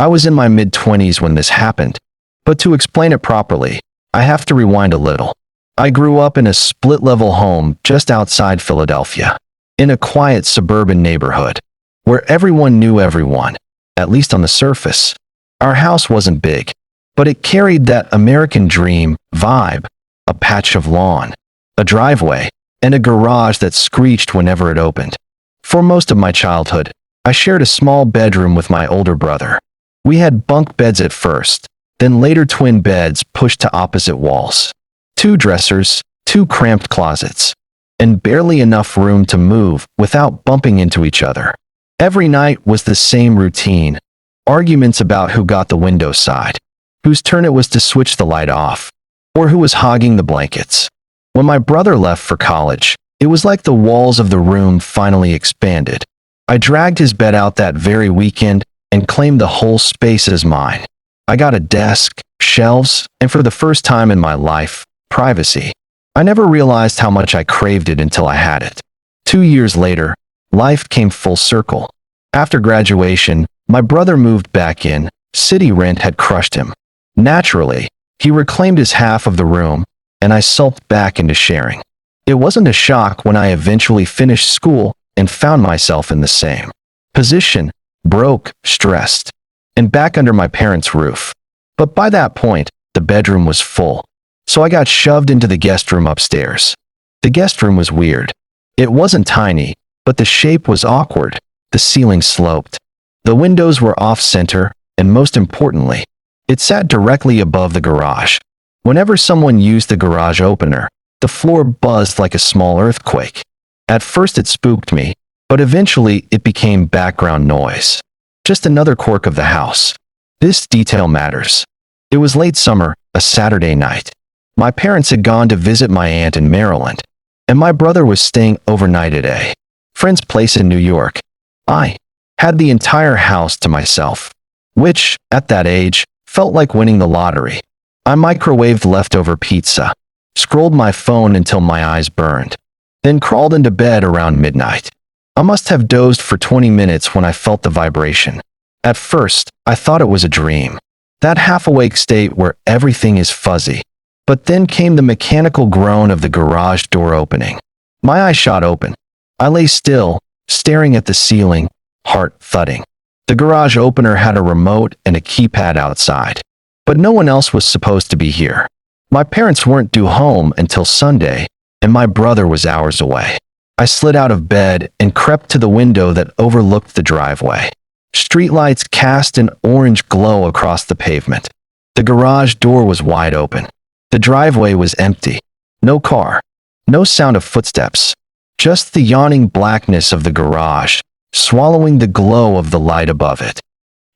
I was in my mid-20s when this happened, but to explain it properly, I have to rewind a little. I grew up in a split-level home just outside Philadelphia, in a quiet suburban neighborhood, where everyone knew everyone, at least on the surface. Our house wasn't big, but it carried that American dream vibe, a patch of lawn, a driveway, and a garage that screeched whenever it opened. For most of my childhood, I shared a small bedroom with my older brother. We had bunk beds at first, then later twin beds pushed to opposite walls. 2 dressers, 2 cramped closets, and barely enough room to move without bumping into each other. Every night was the same routine. Arguments about who got the window side, whose turn it was to switch the light off, or who was hogging the blankets. When my brother left for college, it was like the walls of the room finally expanded. I dragged his bed out that very weekend and claimed the whole space as mine. I got a desk, shelves, and for the first time in my life, privacy. I never realized how much I craved it until I had it. 2 years later, life came full circle. After graduation, my brother moved back in. City rent had crushed him. Naturally, he reclaimed his half of the room, and I sulked back into sharing. It wasn't a shock when I eventually finished school and found myself in the same position, broke, stressed, and back under my parents' roof. But by that point, the bedroom was full, so I got shoved into the guest room upstairs. The guest room was weird. It wasn't tiny, but the shape was awkward. The ceiling sloped. The windows were off-center, and most importantly, it sat directly above the garage. Whenever someone used the garage opener, the floor buzzed like a small earthquake. At first it spooked me, but eventually it became background noise. Just another quirk of the house. This detail matters. It was late summer, a Saturday night. My parents had gone to visit my aunt in Maryland, and my brother was staying overnight at a friend's place in New York. I had the entire house to myself, which, at that age, felt like winning the lottery. I microwaved leftover pizza, scrolled my phone until my eyes burned, then crawled into bed around midnight. I must have dozed for 20 minutes when I felt the vibration. At first, I thought it was a dream, that half-awake state where everything is fuzzy. But then came the mechanical groan of the garage door opening. My eyes shot open. I lay still, staring at the ceiling, heart thudding. The garage opener had a remote and a keypad outside, but no one else was supposed to be here. My parents weren't due home until Sunday, and my brother was hours away. I slid out of bed and crept to the window that overlooked the driveway. Streetlights cast an orange glow across the pavement. The garage door was wide open. The driveway was empty. No car. No sound of footsteps. Just the yawning blackness of the garage, swallowing the glow of the light above it.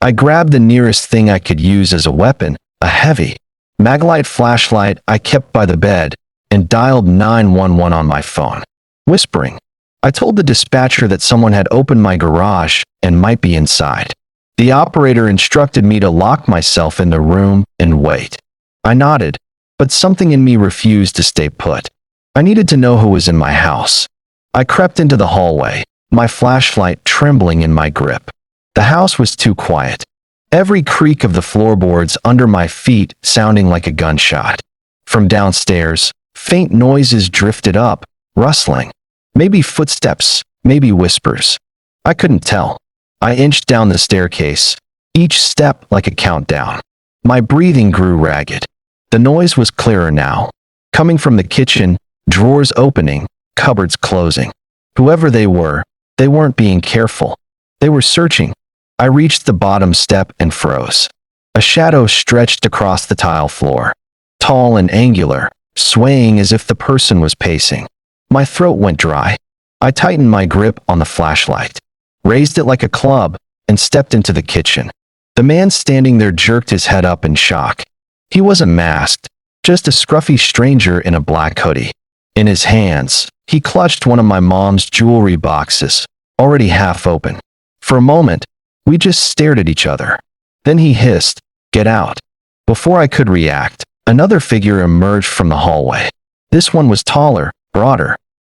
I grabbed the nearest thing I could use as a weapon, a heavy Maglite flashlight I kept by the bed, and dialed 911 on my phone. Whispering, I told the dispatcher that someone had opened my garage and might be inside. The operator instructed me to lock myself in the room and wait. I nodded, but something in me refused to stay put. I needed to know who was in my house. I crept into the hallway, my flashlight trembling in my grip. The house was too quiet. Every creak of the floorboards under my feet sounding like a gunshot. From downstairs, faint noises drifted up, rustling. Maybe footsteps, maybe whispers. I couldn't tell. I inched down the staircase, each step like a countdown. My breathing grew ragged. The noise was clearer now, coming from the kitchen, drawers opening, cupboards closing. Whoever they weren't being careful. They were searching. I reached the bottom step and froze. A shadow stretched across the tile floor, tall and angular, swaying as if the person was pacing. My throat went dry. I tightened my grip on the flashlight, raised it like a club, and stepped into the kitchen. The man standing there jerked his head up in shock. He wasn't masked, just a scruffy stranger in a black hoodie. In his hands, he clutched one of my mom's jewelry boxes, already half open. For a moment, we just stared at each other. Then he hissed, "Get out." Before I could react, another figure emerged from the hallway. This one was taller, broader.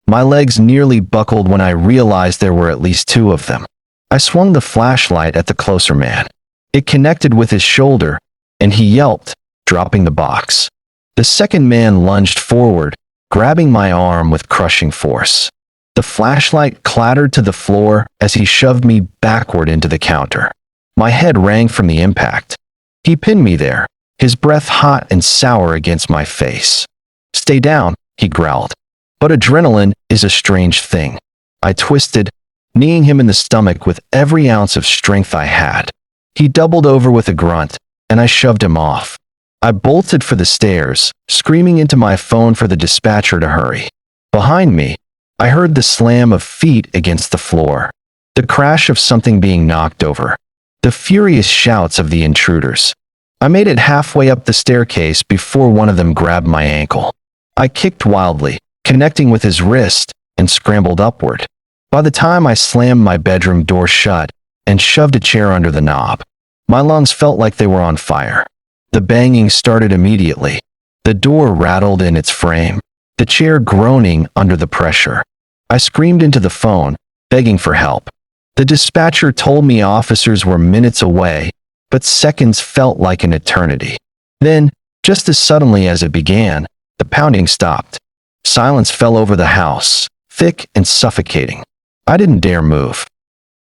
My legs nearly buckled when I realized there were at least 2 of them. I swung the flashlight at the closer man. It connected with his shoulder, and he yelped, dropping the box. The second man lunged forward, grabbing my arm with crushing force. The flashlight clattered to the floor as he shoved me backward into the counter. My head rang from the impact. He pinned me there, his breath hot and sour against my face. "Stay down," he growled. But adrenaline is a strange thing. I twisted, kneeing him in the stomach with every ounce of strength I had. He doubled over with a grunt, and I shoved him off. I bolted for the stairs, screaming into my phone for the dispatcher to hurry. Behind me, I heard the slam of feet against the floor, the crash of something being knocked over, the furious shouts of the intruders. I made it halfway up the staircase before one of them grabbed my ankle. I kicked wildly, connecting with his wrist, and scrambled upward. By the time I slammed my bedroom door shut and shoved a chair under the knob, my lungs felt like they were on fire. The banging started immediately. The door rattled in its frame, the chair groaning under the pressure. I screamed into the phone, begging for help. The dispatcher told me officers were minutes away, but seconds felt like an eternity. Then, just as suddenly as it began, the pounding stopped. Silence fell over the house, thick and suffocating. I didn't dare move.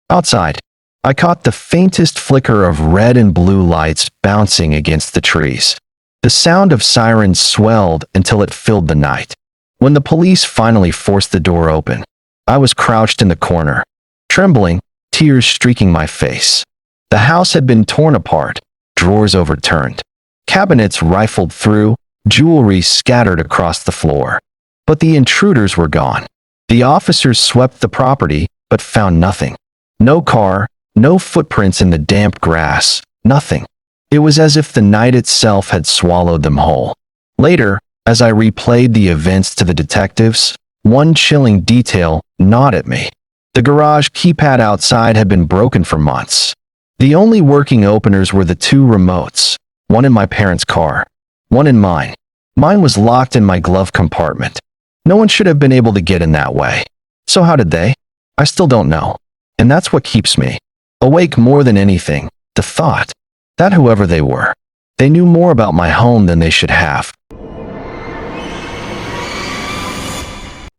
Outside, I caught the faintest flicker of red and blue lights bouncing against the trees. The sound of sirens swelled until it filled the night. When the police finally forced the door open, I was crouched in the corner, trembling, tears streaking my face. The house had been torn apart, drawers overturned, cabinets rifled through, jewelry scattered across the floor. But the intruders were gone. The officers swept the property, but found nothing. No car, no footprints in the damp grass, nothing. It was as if the night itself had swallowed them whole. Later, as I replayed the events to the detectives, one chilling detail gnawed at me. The garage keypad outside had been broken for months. The only working openers were the two remotes, one in my parents' car, one in mine. Mine was locked in my glove compartment. No one should have been able to get in that way. So how did they? I still don't know. And that's what keeps me awake more than anything, the thought that whoever they were, they knew more about my home than they should have.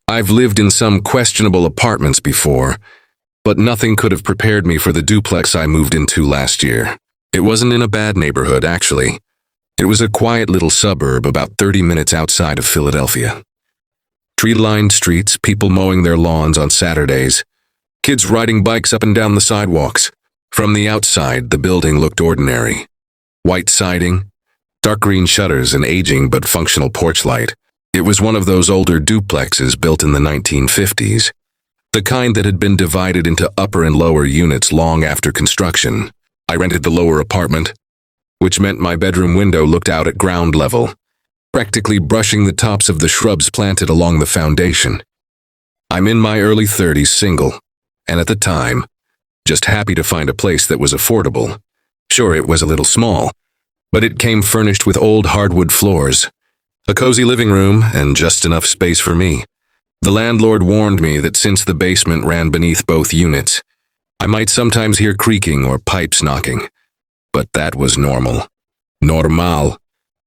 I've lived in some questionable apartments before, but nothing could have prepared me for the duplex I moved into last year. It wasn't in a bad neighborhood, actually. It was a quiet little suburb about 30 minutes outside of Philadelphia. Tree-lined streets, people mowing their lawns on Saturdays, kids riding bikes up and down the sidewalks. From the outside, the building looked ordinary. White siding, dark green shutters, and aging but functional porch light. It was one of those older duplexes built in the 1950s, the kind that had been divided into upper and lower units long after construction. I rented the lower apartment, which meant my bedroom window looked out at ground level, practically brushing the tops of the shrubs planted along the foundation. I'm in my early 30s, single, and at the time, just happy to find a place that was affordable. Sure, it was a little small, but it came furnished with old hardwood floors, a cozy living room, and just enough space for me. The landlord warned me that since the basement ran beneath both units, I might sometimes hear creaking or pipes knocking. But that was normal. Normal.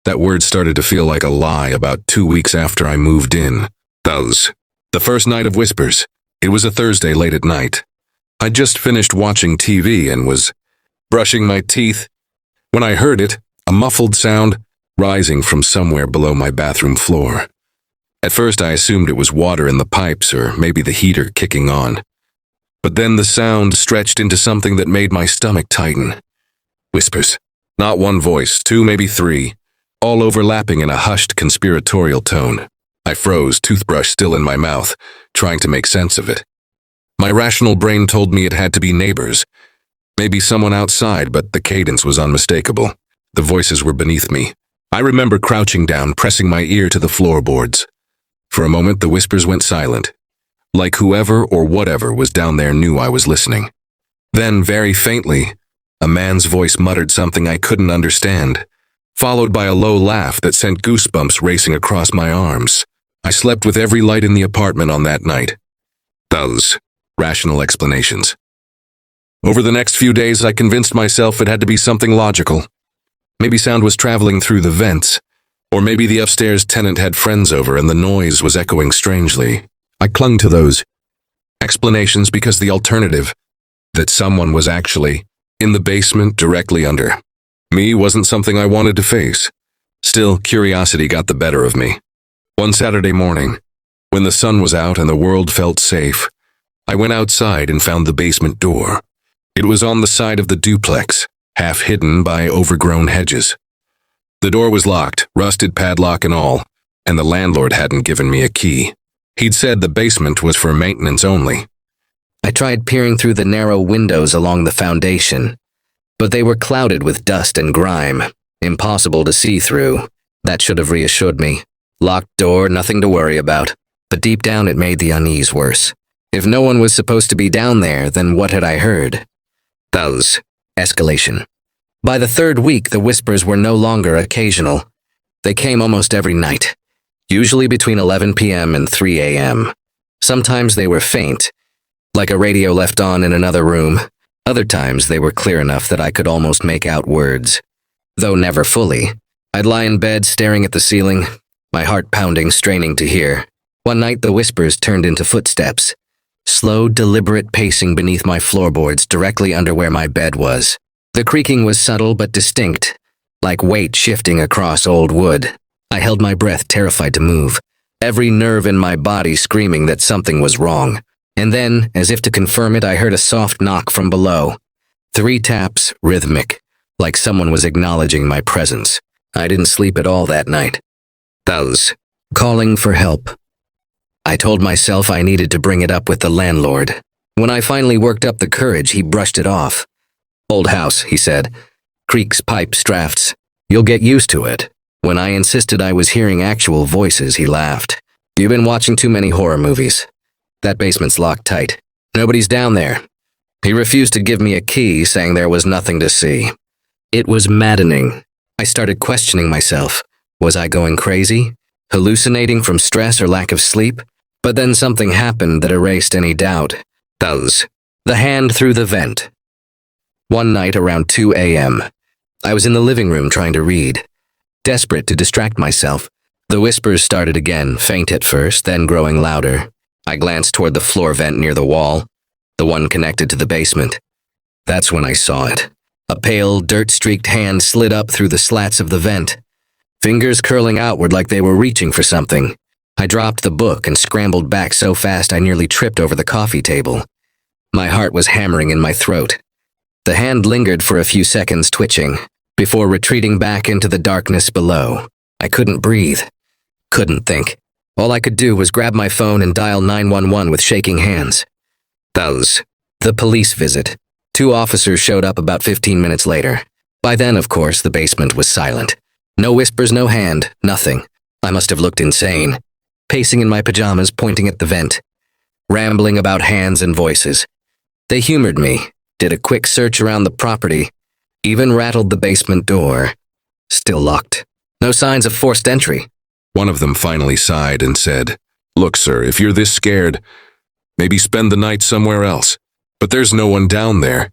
That word started to feel like a lie about 2 weeks after I moved in. The first night of whispers. It was a Thursday late at night. I'd just finished watching TV and was brushing my teeth when I heard it, a muffled sound rising from somewhere below my bathroom floor. At first I assumed it was water in the pipes or maybe the heater kicking on. But then the sound stretched into something that made my stomach tighten. Whispers. Not one voice, two, maybe three, all overlapping in a hushed conspiratorial tone. I froze, toothbrush still in my mouth, trying to make sense of it. My rational brain told me it had to be neighbors. Maybe someone outside, but the cadence was unmistakable. The voices were beneath me. I remember crouching down, pressing my ear to the floorboards. For a moment, the whispers went silent, like whoever or whatever was down there knew I was listening. Then, very faintly, a man's voice muttered something I couldn't understand, followed by a low laugh that sent goosebumps racing across my arms. I slept with every light in the apartment on that night. Those rational explanations. Over the next few days, I convinced myself it had to be something logical. Maybe sound was traveling through the vents, or maybe the upstairs tenant had friends over and the noise was echoing strangely. I clung to those explanations because the alternative, that someone was actually in the basement directly under me, wasn't something I wanted to face. Still, curiosity got the better of me. One Saturday morning, when the sun was out and the world felt safe, I went outside and found the basement door. It was on the side of the duplex, half hidden by overgrown hedges. The door was locked, rusted padlock and all, and the landlord hadn't given me a key. He'd said the basement was for maintenance only. I tried peering through the narrow windows along the foundation, but they were clouded with dust and grime, impossible to see through. That should have reassured me. Locked door, nothing to worry about. But deep down it made the unease worse. If no one was supposed to be down there, then what had I heard? Those. Escalation. By the third week, the whispers were no longer occasional. They came almost every night, usually between 11 p.m. and 3 a.m. Sometimes they were faint, like a radio left on in another room. Other times they were clear enough that I could almost make out words. Though never fully. I'd lie in bed staring at the ceiling, my heart pounding, straining to hear. One night the whispers turned into footsteps. Slow, deliberate pacing beneath my floorboards directly under where my bed was. The creaking was subtle but distinct, like weight shifting across old wood. I held my breath, terrified to move, every nerve in my body screaming that something was wrong. And then, as if to confirm it, I heard a soft knock from below. 3 taps, rhythmic, like someone was acknowledging my presence. I didn't sleep at all that night. Those. Calling for help. I told myself I needed to bring it up with the landlord. When I finally worked up the courage, he brushed it off. Old house, he said. Creaks, pipes, drafts. You'll get used to it. When I insisted I was hearing actual voices, he laughed. You've been watching too many horror movies. That basement's locked tight. Nobody's down there. He refused to give me a key, saying there was nothing to see. It was maddening. I started questioning myself. Was I going crazy? Hallucinating from stress or lack of sleep? But then something happened that erased any doubt. Those. The hand through the vent. One night around 2 a.m., I was in the living room trying to read. Desperate to distract myself, the whispers started again, faint at first, then growing louder. I glanced toward the floor vent near the wall, the one connected to the basement. That's when I saw it. A pale, dirt-streaked hand slid up through the slats of the vent, fingers curling outward like they were reaching for something. I dropped the book and scrambled back so fast I nearly tripped over the coffee table. My heart was hammering in my throat. The hand lingered for a few seconds, twitching, before retreating back into the darkness below. I couldn't breathe, couldn't think. All I could do was grab my phone and dial 911 with shaking hands. Those. The police visit. 2 officers showed up about 15 minutes later. By then, of course, the basement was silent. No whispers, no hand, nothing. I must have looked insane. Pacing in my pajamas, pointing at the vent. Rambling about hands and voices. They humored me, did a quick search around the property, even rattled the basement door. Still locked. No signs of forced entry. One of them finally sighed and said, "Look, sir, if you're this scared, maybe spend the night somewhere else. But there's no one down there.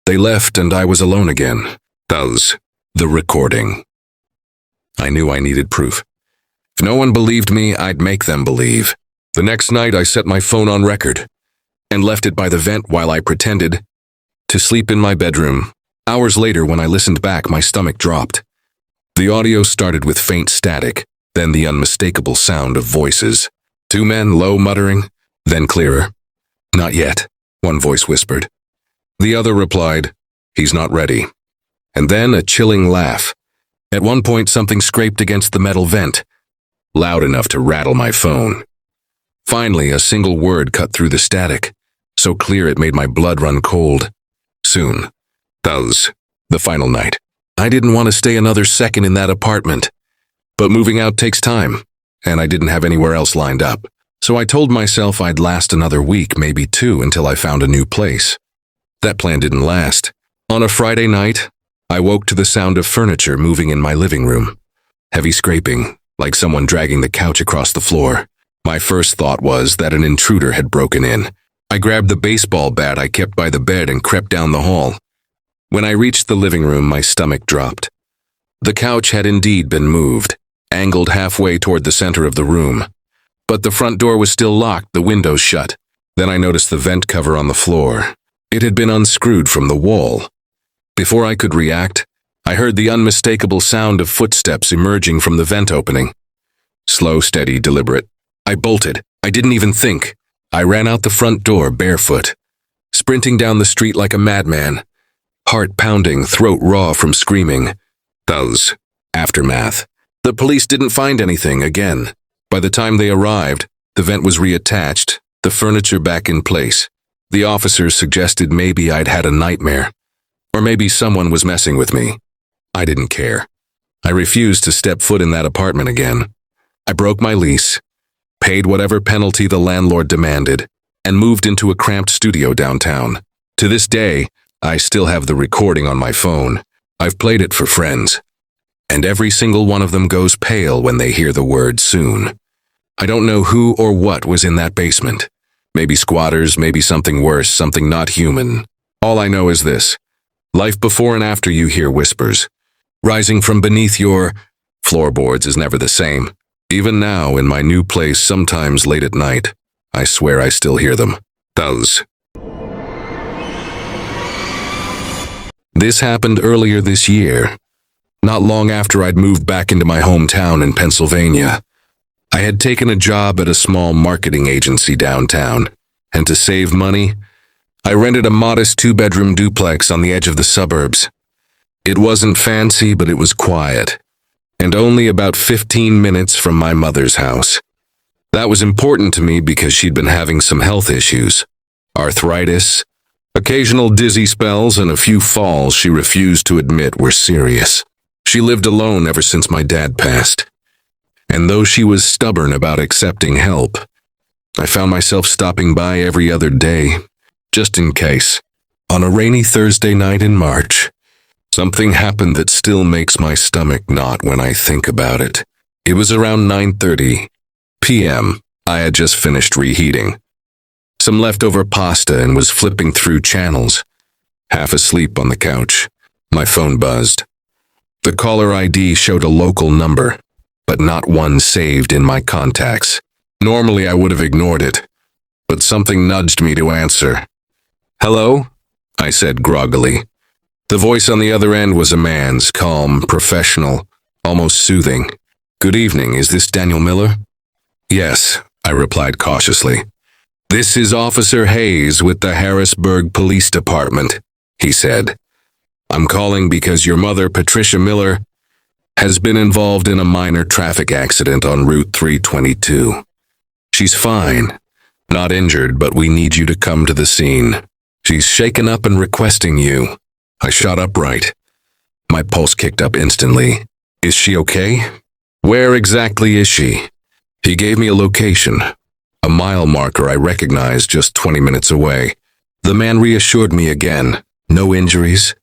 They left and I was alone again." Those. The recording. I knew I needed proof. If no one believed me, I'd make them believe. The next night I set my phone on record and left it by the vent while I pretended to sleep in my bedroom. Hours later, when I listened back, my stomach dropped. The audio started with faint static, then the unmistakable sound of voices. 2 men, low muttering, then clearer. "Not yet," one voice whispered. The other replied, "He's not ready." And then a chilling laugh. At one point, something scraped against the metal vent, loud enough to rattle my phone. Finally, a single word cut through the static, so clear it made my blood run cold. Soon. Those. The final night. I didn't want to stay another second in that apartment. But moving out takes time, and I didn't have anywhere else lined up. So I told myself I'd last another week, maybe 2, until I found a new place. That plan didn't last. On a Friday night, I woke to the sound of furniture moving in my living room. Heavy scraping, like someone dragging the couch across the floor. My first thought was that an intruder had broken in. I grabbed the baseball bat I kept by the bed and crept down the hall. When I reached the living room, my stomach dropped. The couch had indeed been moved, angled halfway toward the center of the room. But the front door was still locked, the windows shut. Then I noticed the vent cover on the floor. It had been unscrewed from the wall. Before I could react, I heard the unmistakable sound of footsteps emerging from the vent opening. Slow, steady, deliberate. I bolted. I didn't even think. I ran out the front door barefoot, sprinting down the street like a madman, heart pounding, throat raw from screaming. Thus, aftermath. The police didn't find anything again. By the time they arrived, the vent was reattached, the furniture back in place. The officers suggested maybe I'd had a nightmare, or maybe someone was messing with me. I didn't care. I refused to step foot in that apartment again. I broke my lease, paid whatever penalty the landlord demanded, and moved into a cramped studio downtown. To this day, I still have the recording on my phone. I've played it for friends, and every single one of them goes pale when they hear the word soon. I don't know who or what was in that basement. Maybe squatters, maybe something worse, something not human. All I know is this: life before and after you hear whispers. Rising from beneath your floorboards is never the same. Even now, in my new place, sometimes late at night, I swear I still hear them. Thus. This happened earlier this year, not long after I'd moved back into my hometown in Pennsylvania. I had taken a job at a small marketing agency downtown, and to save money, I rented a modest 2-bedroom duplex on the edge of the suburbs. It wasn't fancy, but it was quiet, and only about 15 minutes from my mother's house. That was important to me because she'd been having some health issues. Arthritis, occasional dizzy spells, and a few falls she refused to admit were serious. She lived alone ever since my dad passed. And though she was stubborn about accepting help, I found myself stopping by every other day, just in case. On a rainy Thursday night in March, something happened that still makes my stomach knot when I think about it. It was around 9:30 p.m. I had just finished reheating some leftover pasta and was flipping through channels, half asleep on the couch. My phone buzzed. The caller ID showed a local number, but not one saved in my contacts. Normally I would have ignored it, but something nudged me to answer. "Hello?" I said groggily. The voice on the other end was a man's, calm, professional, almost soothing. "Good evening, is this Daniel Miller?" "Yes," I replied cautiously. "This is Officer Hayes with the Harrisburg Police Department," he said. "I'm calling because your mother, Patricia Miller, has been involved in a minor traffic accident on Route 322. She's fine, not injured, but we need you to come to the scene. She's shaken up and requesting you." I shot upright. My pulse kicked up instantly. "Is she okay? Where exactly is she?" He gave me a location, a mile marker I recognized just 20 minutes away. The man reassured me again. No injuries.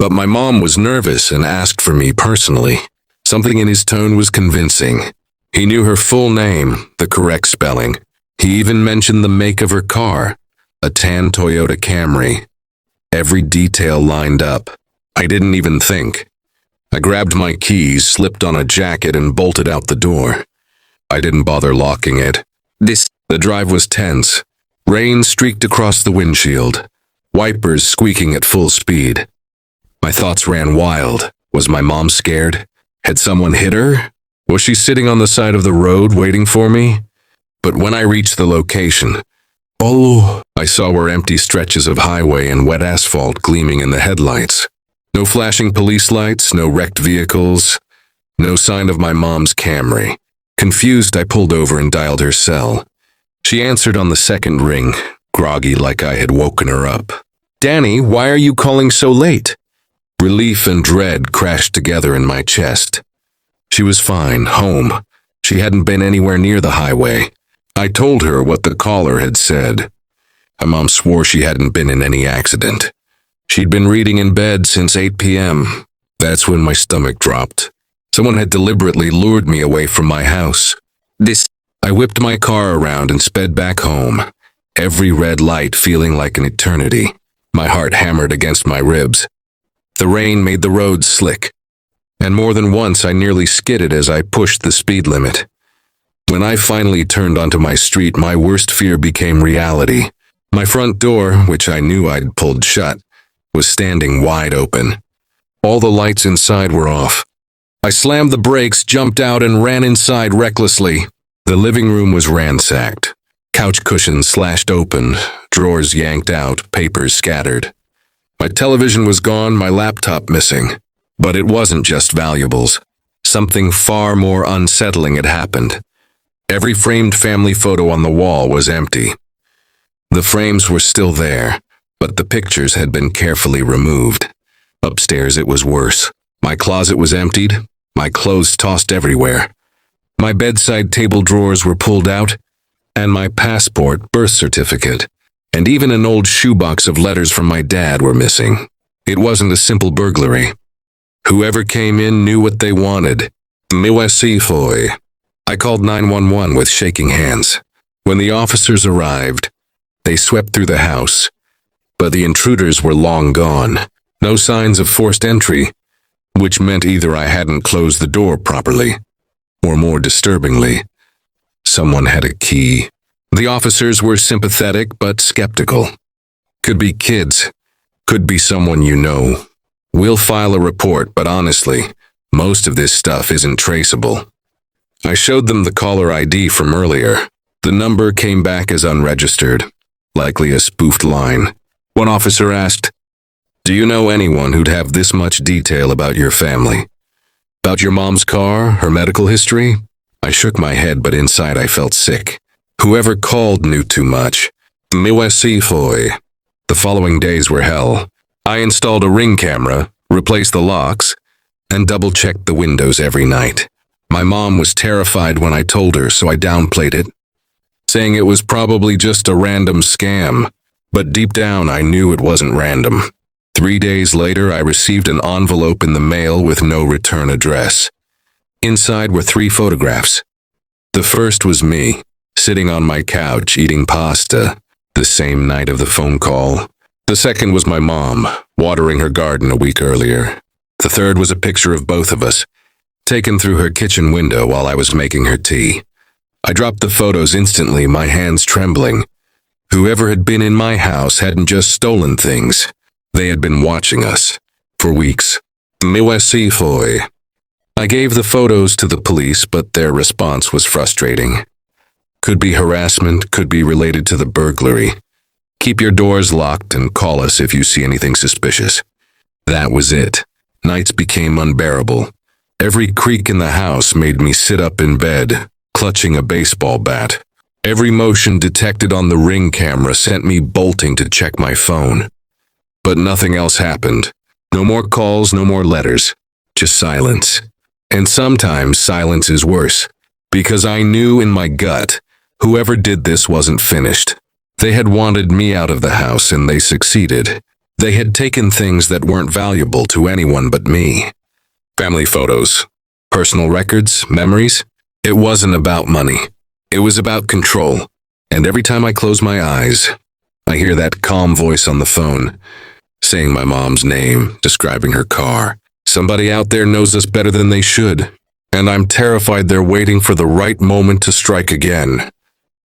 But my mom was nervous and asked for me personally. Something in his tone was convincing. He knew her full name, the correct spelling. He even mentioned the make of her car, a tan Toyota Camry. Every detail lined up. I didn't even think. I grabbed my keys, slipped on a jacket, and bolted out the door. I didn't bother locking it. The drive was tense. Rain streaked across the windshield, wipers squeaking at full speed. My thoughts ran wild. Was my mom scared? Had someone hit her? Was she sitting on the side of the road waiting for me? But when I reached the location, all I saw were empty stretches of highway and wet asphalt gleaming in the headlights. No flashing police lights, no wrecked vehicles, no sign of my mom's Camry. Confused, I pulled over and dialed her cell. She answered on the second ring, groggy like I had woken her up. "Danny, why are you calling so late?" Relief and dread crashed together in my chest. She was fine, home. She hadn't been anywhere near the highway. I told her what the caller had said. My mom swore she hadn't been in any accident. She'd been reading in bed since 8 p.m. That's when my stomach dropped. Someone had deliberately lured me away from my house. I whipped my car around and sped back home, every red light feeling like an eternity. My heart hammered against my ribs. The rain made the roads slick, and more than once I nearly skidded as I pushed the speed limit. When I finally turned onto my street, my worst fear became reality. My front door, which I knew I'd pulled shut, was standing wide open. All the lights inside were off. I slammed the brakes, jumped out, and ran inside recklessly. The living room was ransacked. Couch cushions slashed open, drawers yanked out, papers scattered. My television was gone, my laptop missing. But it wasn't just valuables. Something far more unsettling had happened. Every framed family photo on the wall was empty. The frames were still there, but the pictures had been carefully removed. Upstairs it was worse. My closet was emptied, my clothes tossed everywhere. My bedside table drawers were pulled out, and my passport, birth certificate, and even an old shoebox of letters from my dad were missing. It wasn't a simple burglary. Whoever came in knew what they wanted. Foi. I called 911 with shaking hands. When the officers arrived, they swept through the house, but the intruders were long gone. No signs of forced entry, which meant either I hadn't closed the door properly, or more disturbingly, someone had a key. The officers were sympathetic but skeptical. Could be kids, could be someone you know. We'll file a report, but honestly, most of this stuff isn't traceable. I showed them the caller ID from earlier. The number came back as unregistered, likely a spoofed line. One officer asked, "Do you know anyone who'd have this much detail about your family? About your mom's car, her medical history?" I shook my head, but inside I felt sick. Whoever called knew too much. The following days were hell. I installed a Ring camera, replaced the locks, and double-checked the windows every night. My mom was terrified when I told her, so I downplayed it, saying it was probably just a random scam. But deep down, I knew it wasn't random. 3 days later, I received an envelope in the mail with no return address. Inside were 3 photographs. The first was me, sitting on my couch eating pasta, the same night of the phone call. The second was my mom, watering her garden a week earlier. The third was a picture of both of us, taken through her kitchen window while I was making her tea. I dropped the photos instantly, my hands trembling. Whoever had been in my house hadn't just stolen things. They had been watching us for weeks. I gave the photos to the police, but their response was frustrating. Could be harassment, could be related to the burglary. Keep your doors locked and call us if you see anything suspicious. That was it. Nights became unbearable. Every creak in the house made me sit up in bed, clutching a baseball bat. Every motion detected on the Ring camera sent me bolting to check my phone. But nothing else happened. No more calls, no more letters. Just silence. And sometimes silence is worse, because I knew in my gut, whoever did this wasn't finished. They had wanted me out of the house, and they succeeded. They had taken things that weren't valuable to anyone but me. Family photos, personal records, memories. It wasn't about money. It was about control. And every time I close my eyes, I hear that calm voice on the phone, saying my mom's name, describing her car. Somebody out there knows us better than they should, and I'm terrified they're waiting for the right moment to strike again.